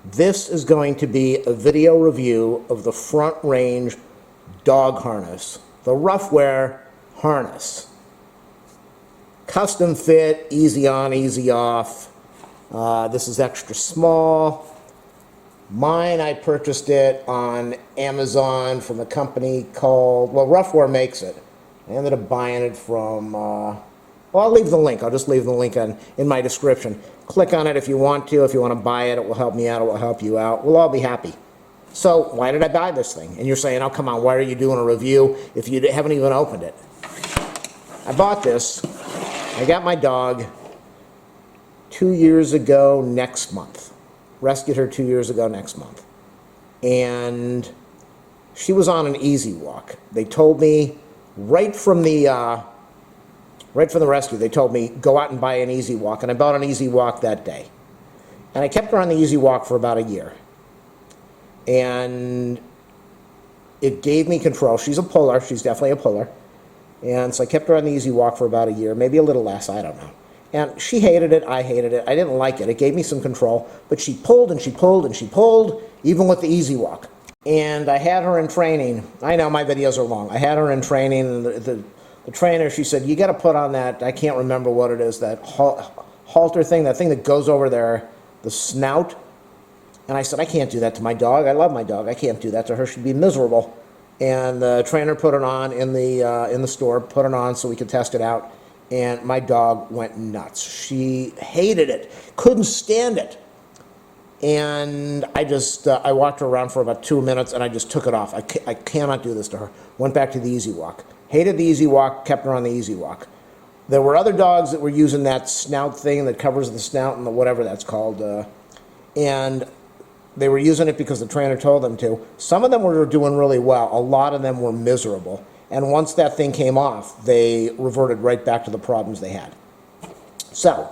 This is going to be a video review of the front range dog harness, the RUFFWEAR harness. Custom fit, easy on, easy off. This is extra small. Mine, I purchased it on Amazon from a company called, well, RUFFWEAR makes it. I ended up buying it from, well, I'll leave the link. I'll just leave the link in my description. Click on it if you want to. If you want to buy it, it will help me out. It will help you out. We'll all be happy. So why did I buy this thing? And you're saying, oh, come on, why are you doing a review if you haven't even opened it? I bought this. I got my dog 2 years ago next month. Rescued her 2 years ago next month. And she was on an easy walk. They told me right from the rescue, they told me, go out and buy an easy walk. And I bought an easy walk that day. And I kept her on the easy walk for about a year. And it gave me control. She's a puller. She's definitely a puller. And so I kept her on the easy walk for about a year, maybe a little less, I don't know. And she hated it, I hated it, I didn't like it. It gave me some control, but she pulled and she pulled and she pulled, even with the easy walk. And I had her in training. I know my videos are long. I had her in training, and the trainer, she said, you got to put on that, I can't remember what it is, that halter thing, that thing that goes over there, the snout. And I said, I can't do that to my dog. I love my dog. I can't do that to her. She'd be miserable. And the trainer put it on in the store, put it on so we could test it out. And my dog went nuts. She hated it, couldn't stand it. And I just, I walked her around for about 2 minutes and I just took it off. I cannot do this to her. Went back to the easy walk. Hated the easy walk, kept her on the easy walk. There were other dogs that were using that snout thing that covers the snout and the whatever that's called. And they were using it because the trainer told them to. Some of them were doing really well. A lot of them were miserable. And once that thing came off, they reverted right back to the problems they had. So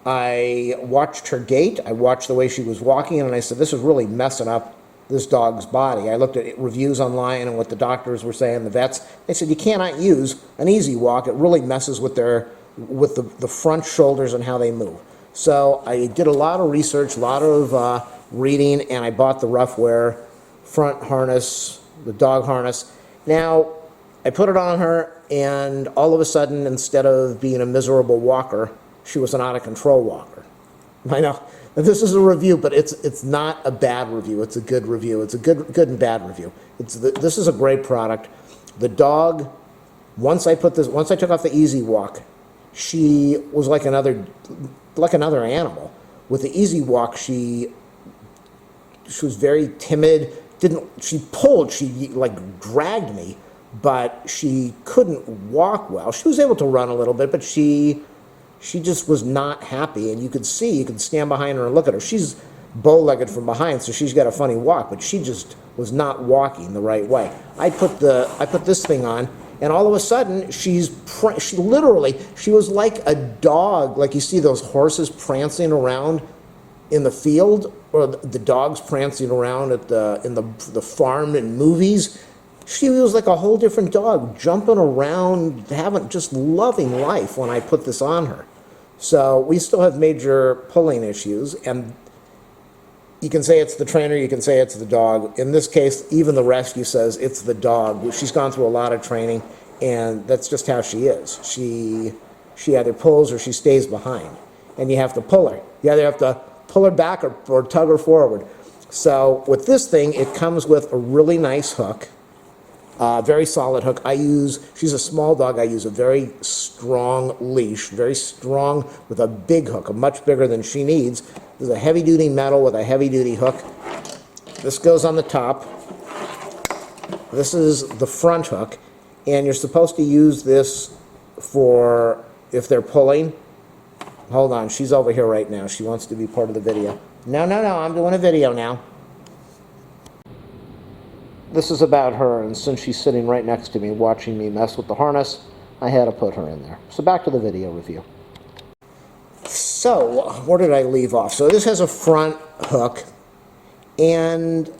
I watched her gait. I watched the way she was walking, and I said, this is really messing up this dog's body. I looked at reviews online and what the doctors were saying, the vets. They said, you cannot use an easy walk. It really messes with the front shoulders and how they move. So I did a lot of research, a lot of reading, and I bought the RUFFWEAR front harness, the dog harness. Now, I put it on her, and all of a sudden, instead of being a miserable walker, she was an out-of-control walker. I know, this is a review, but it's not a bad review. It's a good review. It's a good and bad review. This is a great product. The dog, once I took off the easy walk, she was like another animal. With the easy walk, she was very timid. She pulled, she like dragged me, but she couldn't walk well. She was able to run a little bit, but she just was not happy. And you could stand behind her and look at her. She's bow-legged from behind, so she's got a funny walk, but she just was not walking the right way. I put this thing on, and all of a sudden, she was like a dog, like you see those horses prancing around in the field, or the dogs prancing around in the farm in movies. She was like a whole different dog, jumping around, just loving life when I put this on her. So we still have major pulling issues, and you can say it's the trainer, you can say it's the dog. In this case, even the rescue says it's the dog. She's gone through a lot of training, and that's just how she is. She either pulls or she stays behind, and you have to pull her. You either have to pull her back or tug her forward. So with this thing, it comes with a really nice hook, very solid hook. She's a small dog, I use a very strong leash, very strong with a big hook, much bigger than she needs. This is a heavy-duty metal with a heavy-duty hook. This goes on the top. This is the front hook, and you're supposed to use this for if they're pulling. Hold on, she's over here right now. She wants to be part of the video. No, I'm doing a video now. This is about her, and since she's sitting right next to me watching me mess with the harness, I had to put her in there. So back to the video review. So, where did I leave off? So this has a front hook, and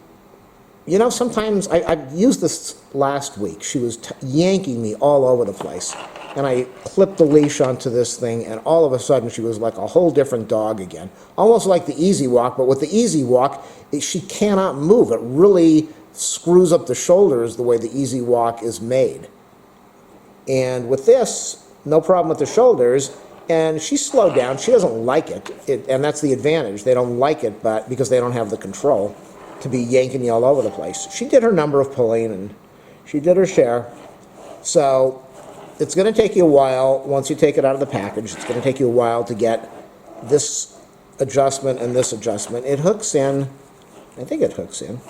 you know, sometimes, I used this last week. She was yanking me all over the place. and I clipped the leash onto this thing, and all of a sudden she was like a whole different dog again. Almost like the Easy Walk, but with the Easy Walk, she cannot move. It really screws up the shoulders the way the Easy Walk is made. And with this, no problem with the shoulders, and she slowed down. She doesn't like it, and that's the advantage. They don't like it, but because they don't have the control to be yanking you all over the place. She did her number of pulling, and she did her share. So it's going to take you a while once you take it out of the package. It's going to take you a while to get this adjustment and this adjustment. It hooks in. I think it hooks in.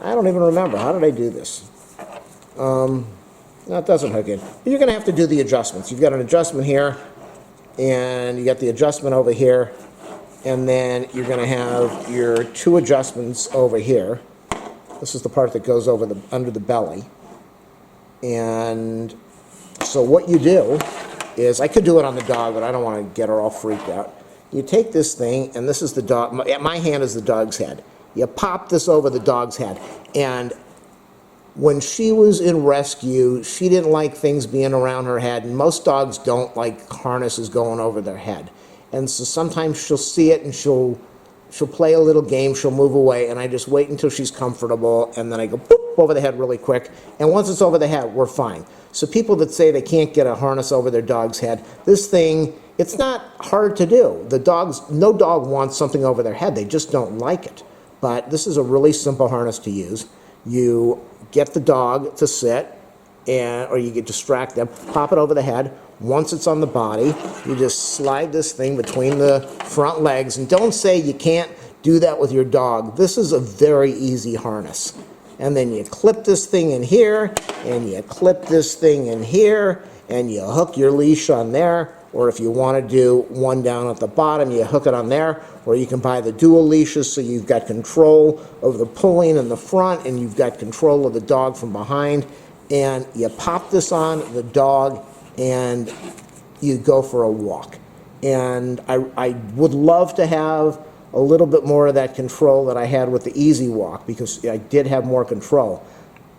I don't even remember. How did I do this? No, it doesn't hook in. You're going to have to do the adjustments. You've got an adjustment here, and you got the adjustment over here, and then you're going to have your two adjustments over here. This is the part that goes over the under the belly. And so what you do is, I could do it on the dog, but I don't want to get her all freaked out. You take this thing, and this is the dog. My hand is the dog's head. You pop this over the dog's head. And when she was in rescue, she didn't like things being around her head, and most dogs don't like harnesses going over their head. And so sometimes she'll see it, and she'll play a little game, she'll move away, and I just wait until she's comfortable, and then I go boop over the head really quick, and once it's over the head, we're fine. So people that say they can't get a harness over their dog's head, this thing, it's not hard to do. No dog wants something over their head, they just don't like it. But this is a really simple harness to use. You get the dog to sit, or you distract them, pop it over the head. Once it's on the body, you just slide this thing between the front legs, and don't say you can't do that with your dog. This is a very easy harness. And then you clip this thing in here, and you clip this thing in here, and you hook your leash on there, or if you want to do one down at the bottom, you hook it on there, or you can buy the dual leashes so you've got control of the pulling in the front, and you've got control of the dog from behind, and you pop this on the dog, and you go for a walk. And I would love to have a little bit more of that control that I had with the Easy Walk, because I did have more control.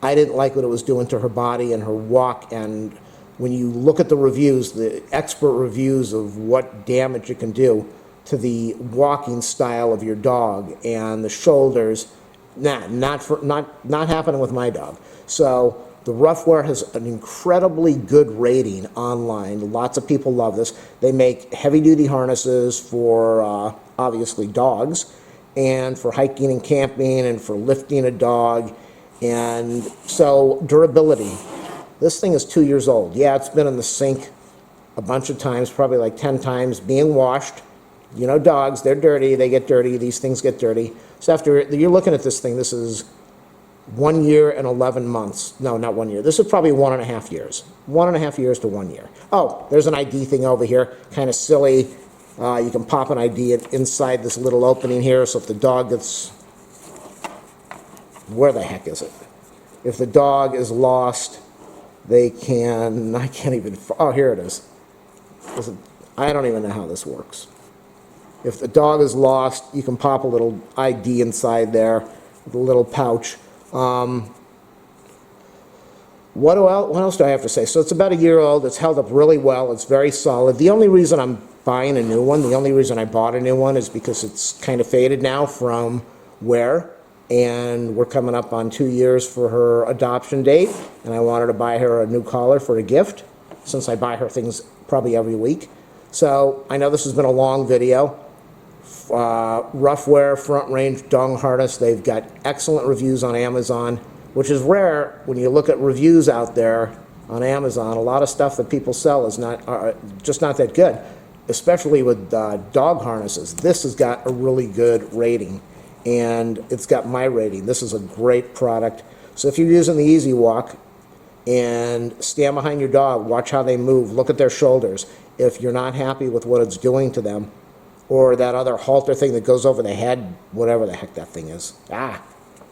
I didn't like what it was doing to her body and her walk, and when you look at the reviews, the expert reviews of what damage it can do to the walking style of your dog and the shoulders, not happening with my dog. So the RUFFWEAR has an incredibly good rating online. Lots of people love this. They make heavy-duty harnesses for, obviously, dogs, and for hiking and camping, and for lifting a dog. And so, durability. This thing is 2 years old. Yeah, it's been in the sink a bunch of times, probably like 10 times, being washed. You know, dogs, they're dirty, they get dirty, these things get dirty. So after you're looking at this thing, this is 1 year and 11 months. No, not 1 year. This is probably 1.5 years. 1.5 years to 1 year. Oh, there's an ID thing over here. Kind of silly. You can pop an ID inside this little opening here, so if the dog gets... Where the heck is it? If the dog is lost, they can... I can't even... Oh, here it is. I don't even know how this works. If the dog is lost, you can pop a little ID inside there, with a little pouch. What else do I have to say? So it's about 1 year old. It's held up really well. It's very solid. The only reason I'm buying a new one, the only reason I bought a new one is because it's kind of faded now from wear, and we're coming up on 2 years for her adoption date, and I wanted to buy her a new collar for a gift, since I buy her things probably every week. So I know this has been a long video. RUFFWEAR front range dog harness. They've got excellent reviews on Amazon, which is rare when you look at reviews out there on Amazon. A lot of stuff that people sell is just not that good, especially with dog harnesses. This has got a really good rating, and it's got my rating. This is a great product. So if you're using the Easy Walk, and stand behind your dog, watch how they move, look at their shoulders. If you're not happy with what it's doing to them, or that other halter thing that goes over the head, whatever the heck that thing is.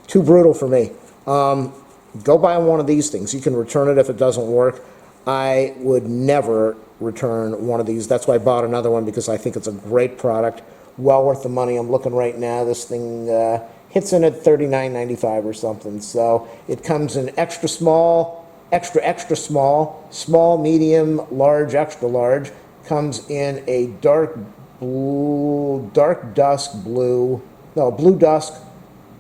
Too brutal for me. Go buy one of these things. You can return it if it doesn't work. I would never return one of these. That's why I bought another one, because I think it's a great product. Well worth the money. I'm looking right now. This thing hits in at $39.95 or something. So it comes in extra small, extra, extra small, small, medium, large, extra large. Comes in a dark blue, dark dusk blue, no, blue dusk,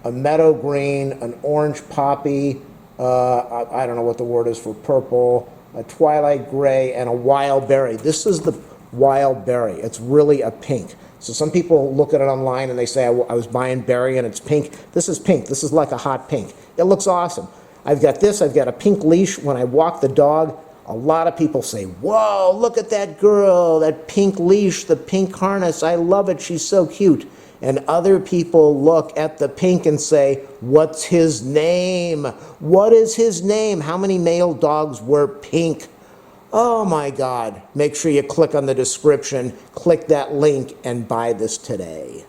a meadow green, an orange poppy, I don't know what the word is for purple, a twilight gray, and a wild berry. This is the wild berry. It's really a pink. So some people look at it online and they say, I was buying berry and it's pink. This is pink. This is like a hot pink. It looks awesome. I've got this. I've got a pink leash. When I walk the dog, a lot of people say, whoa, look at that girl, that pink leash, the pink harness. I love it. She's so cute. And other people look at the pink and say, what's his name? What is his name? How many male dogs were pink? Oh my God. Make sure you click on the description, click that link, and buy this today.